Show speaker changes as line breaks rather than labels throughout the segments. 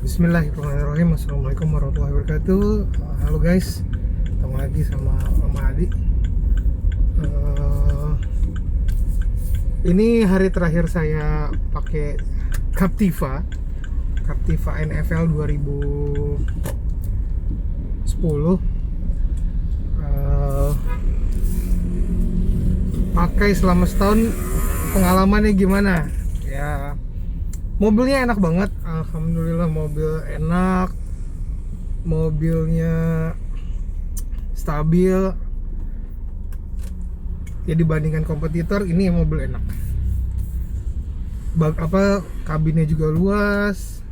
Bismillahirrahmanirrahim. Assalamualaikum warahmatullahi wabarakatuh. Halo guys, ketemu lagi sama Mama Adi. Ini hari terakhir saya pakai Captiva NFL 2010. Pakai selama setahun, pengalamannya gimana? Ya, mobilnya enak banget, alhamdulillah. Mobil enak, mobilnya stabil. Ya dibandingkan kompetitor, ini mobil enak. Kabinnya juga luas,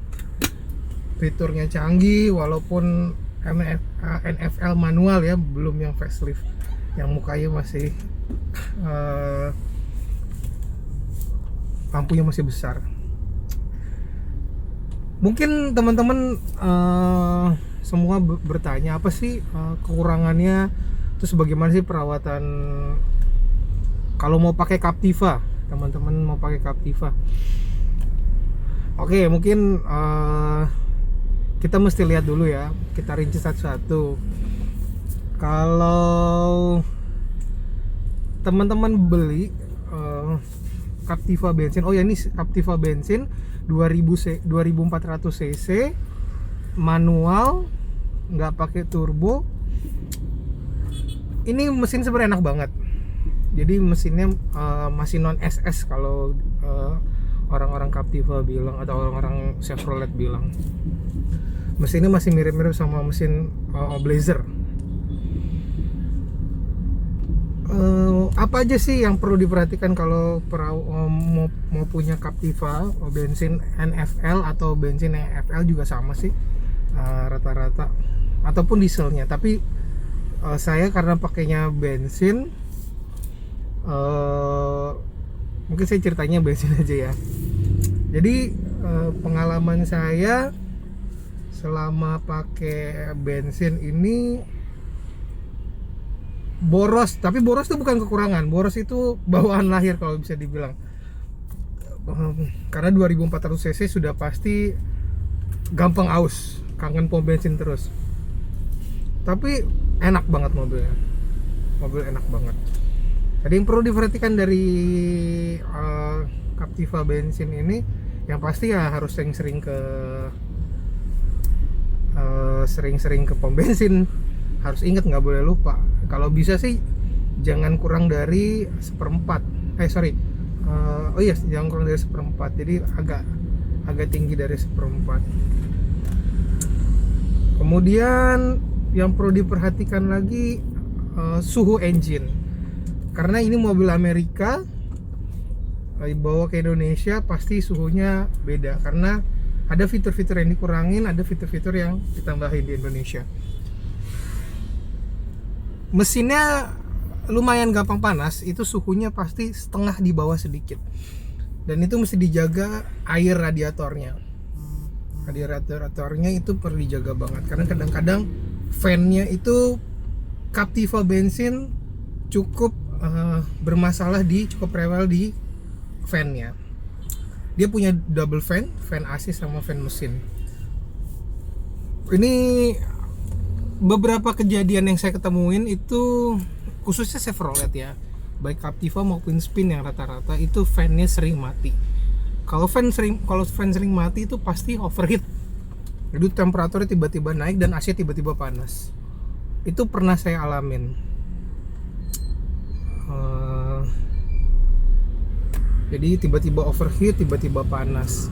fiturnya canggih, walaupun NFL manual ya, belum yang facelift, yang mukanya masih lampunya masih besar. Mungkin teman-teman semua bertanya apa sih kekurangannya, terus bagaimana sih perawatan kalau mau pakai Captiva, teman-teman mau pakai Captiva. Oke, mungkin kita mesti lihat dulu ya, kita rinci satu-satu. Kalau teman-teman beli Captiva bensin, oh ya ini Captiva bensin 2400 cc manual, nggak pakai turbo. Ini mesin sebenarnya enak banget. Jadi mesinnya masih non SS kalau orang-orang Captiva bilang, atau orang-orang Chevrolet bilang. Mesinnya masih mirip-mirip sama mesin Blazer. Apa aja sih yang perlu diperhatikan kalau mau punya Captiva bensin NFL atau bensin NFL juga sama sih rata-rata, ataupun dieselnya. Tapi saya karena pakainya bensin, mungkin saya ceritanya bensin aja ya. Jadi pengalaman saya selama pakai bensin ini boros. Tapi boros itu bukan kekurangan, boros itu bawaan lahir kalau bisa dibilang. Karena 2400 cc sudah pasti gampang aus, kangen pom bensin terus. Tapi enak banget mobilnya, mobil enak banget. Jadi yang perlu diperhatikan dari Captiva bensin ini, yang pasti ya harus sering-sering ke pom bensin. Harus ingat, nggak boleh lupa. Kalau bisa sih jangan kurang dari seperempat. Jangan kurang dari seperempat. Jadi agak tinggi dari seperempat. Kemudian yang perlu diperhatikan lagi suhu engine. Karena ini mobil Amerika, dibawa ke Indonesia pasti suhunya beda. Karena ada fitur-fitur yang dikurangin, ada fitur-fitur yang ditambahin di Indonesia. Mesinnya lumayan gampang panas, itu suhunya pasti setengah di bawah sedikit. Dan itu mesti dijaga air radiatornya. Radiatornya itu perlu dijaga banget, karena kadang-kadang fan-nya itu Captiva bensin cukup bermasalah, cukup rewel di fan-nya. Dia punya double fan AC sama fan mesin. Ini beberapa kejadian yang saya ketemuin itu, khususnya Chevrolet ya, baik Captiva maupun Spin, yang rata-rata itu fan-nya sering mati. Kalau fan sering mati itu pasti overheat. Jadi temperaturnya tiba-tiba naik dan AC tiba-tiba panas. Itu pernah saya alamin. Jadi tiba-tiba overheat, tiba-tiba panas.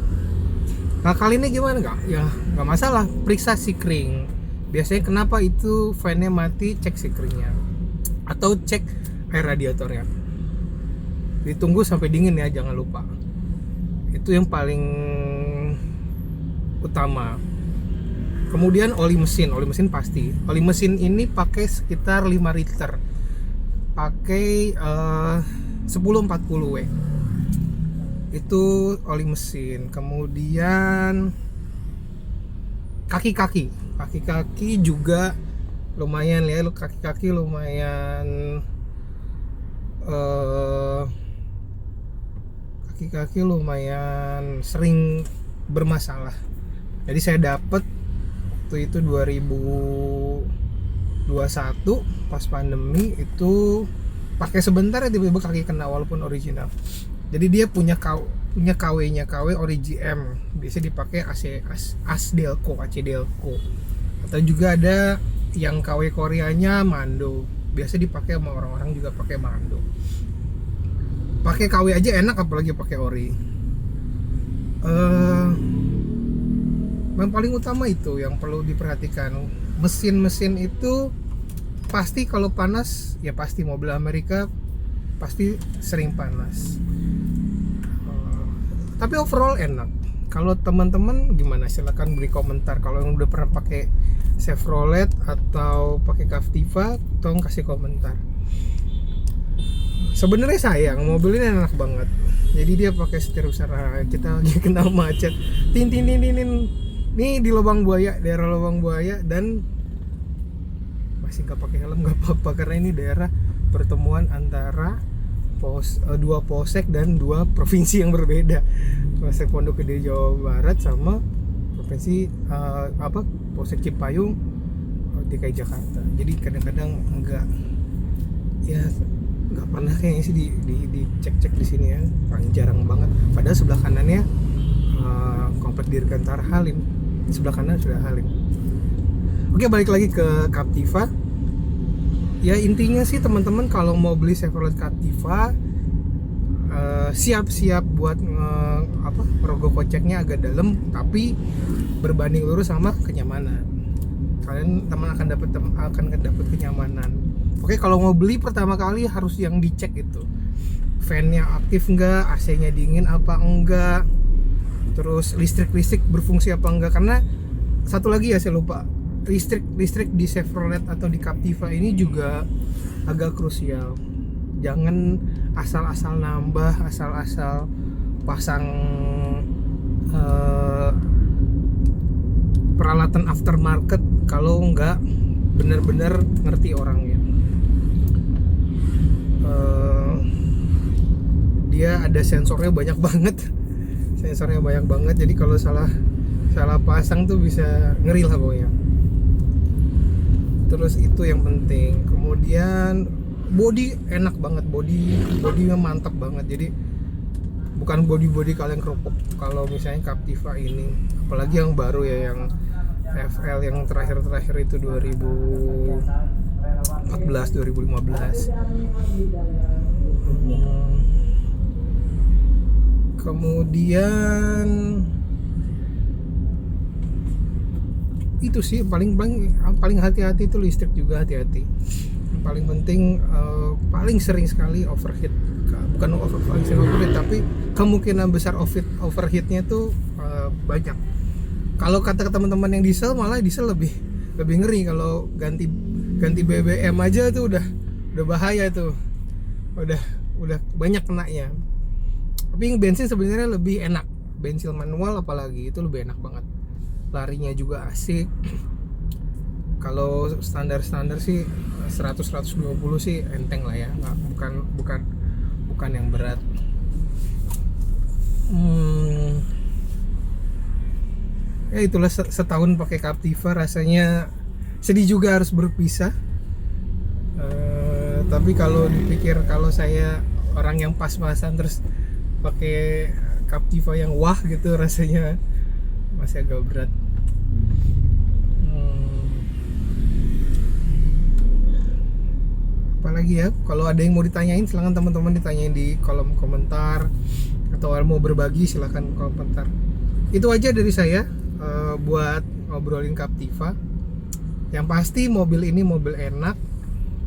Nah kali ini gimana? Nggak masalah, periksa sikring. Biasanya kenapa itu fan-nya mati, cek sikringnya atau cek air radiatornya. Ditunggu sampai dingin ya, jangan lupa. Itu yang paling utama. Kemudian oli mesin pasti. Oli mesin ini pakai sekitar 5 liter. Pakai 1040W. Itu oli mesin. Kemudian kaki-kaki juga lumayan ya, kaki-kaki lumayan kaki-kaki lumayan sering bermasalah. Jadi saya dapat waktu itu 2021 pas pandemi itu pakai sebentar ya tiba-tiba kaki kena walaupun original. Jadi dia punya KW-nya KW Origi-M, biasa dipakai AC Delco, AC Delco. Atau juga ada yang KW Koreanya Mando, biasa dipakai sama orang-orang juga pakai Mando. Pakai KW aja enak apalagi pakai ori. Yang paling utama itu yang perlu diperhatikan, mesin itu pasti kalau panas ya pasti mobil Amerika pasti sering panas. Tapi overall enak. Kalau teman-teman gimana? Silahkan beri komentar. Kalau yang udah pernah pakai Chevrolet atau pakai Captiva, tolong kasih komentar. Sebenarnya sayang, mobil ini enak banget. Jadi dia pakai setir usaha. Kita lagi kena macet. Tin. Nih di Lubang Buaya, daerah Lubang Buaya, dan masih nggak pakai helm nggak apa-apa karena ini daerah pertemuan antara dua polsek dan dua provinsi yang berbeda. Polsek Pondok Gede Jawa Barat sama provinsi Polsek Cipayung DKI Jakarta. Jadi kadang-kadang nggak pernah kayaknya sih dicek di sini ya, paling jarang banget. Padahal sebelah kanannya komplek Dirgantara Halim, sebelah kanan sudah Halim. Oke, balik lagi ke Captiva. Ya intinya sih teman-teman kalau mau beli Chevrolet Captiva siap-siap buat merogoh koceknya agak dalam, tapi berbanding lurus sama kenyamanan. Kalian akan dapat kenyamanan. Oke, kalau mau beli pertama kali harus yang dicek itu fan-nya aktif enggak, AC-nya dingin apa enggak, terus listrik berfungsi apa enggak. Karena satu lagi ya saya lupa, listrik di Chevrolet atau di Captiva ini juga agak krusial. Jangan asal-asal nambah, asal-asal pasang peralatan aftermarket kalau nggak benar-benar ngerti orangnya. Dia ada sensornya banyak banget. Jadi kalau salah pasang tuh bisa ngeri lah pokoknya. Terus itu yang penting. Kemudian body enak banget, bodinya mantap banget. Jadi bukan body kalian kerupuk kalau misalnya Captiva ini, apalagi yang baru ya, yang FL yang terakhir itu 2014 2015. Kemudian itu sih paling hati-hati itu listrik juga hati-hati. Yang paling penting paling sering sekali overheat, bukan overheat tapi kemungkinan besar overheatnya tuh banyak. Kalau kata teman-teman yang diesel, malah diesel lebih ngeri. Kalau ganti BBM aja tuh udah bahaya tuh, udah banyak kenanya. Tapi yang bensin sebenarnya lebih enak, bensin manual apalagi itu lebih enak banget, larinya juga asik. Kalau standar sih 100-120 sih enteng lah ya, bukan yang berat. Ya itulah, setahun pakai Captiva rasanya sedih juga harus berpisah. Tapi kalau dipikir kalau saya orang yang pas-pasan terus pakai Captiva yang wah gitu, rasanya masih agak berat. Apalagi ya, kalau ada yang mau ditanyain silahkan teman-teman ditanyain di kolom komentar, atau mau berbagi silahkan komentar. Itu aja dari saya buat ngobrolin Captiva. Yang pasti mobil ini mobil enak,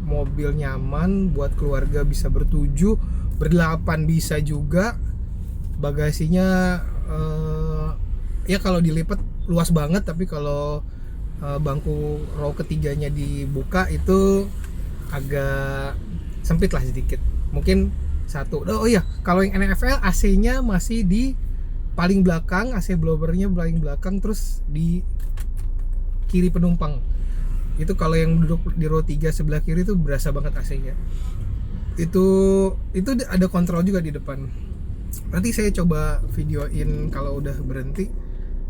mobil nyaman buat keluarga, bisa bertujuh, berdelapan bisa juga. Bagasinya ya kalau dilipat luas banget, tapi kalau bangku row ketiganya dibuka itu agak sempit lah sedikit, mungkin satu. Oh iya, kalau yang NFL AC-nya masih di paling belakang, AC blowernya paling belakang, terus di kiri penumpang. Itu kalau yang duduk di row 3 sebelah kiri itu berasa banget AC-nya. Itu ada kontrol juga di depan. Nanti saya coba videoin kalau udah berhenti.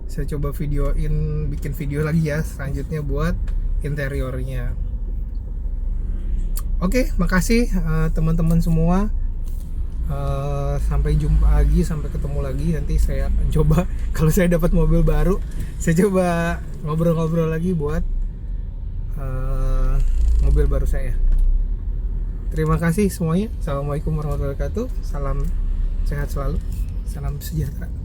saya coba bikin video lagi ya selanjutnya buat interiornya. Oke, makasih teman-teman semua. Sampai jumpa lagi, sampai ketemu lagi. Nanti saya akan coba kalau saya dapat mobil baru, saya coba ngobrol-ngobrol lagi buat mobil baru saya. Terima kasih semuanya. Assalamualaikum warahmatullahi wabarakatuh. Salam sehat selalu, salam sejahtera.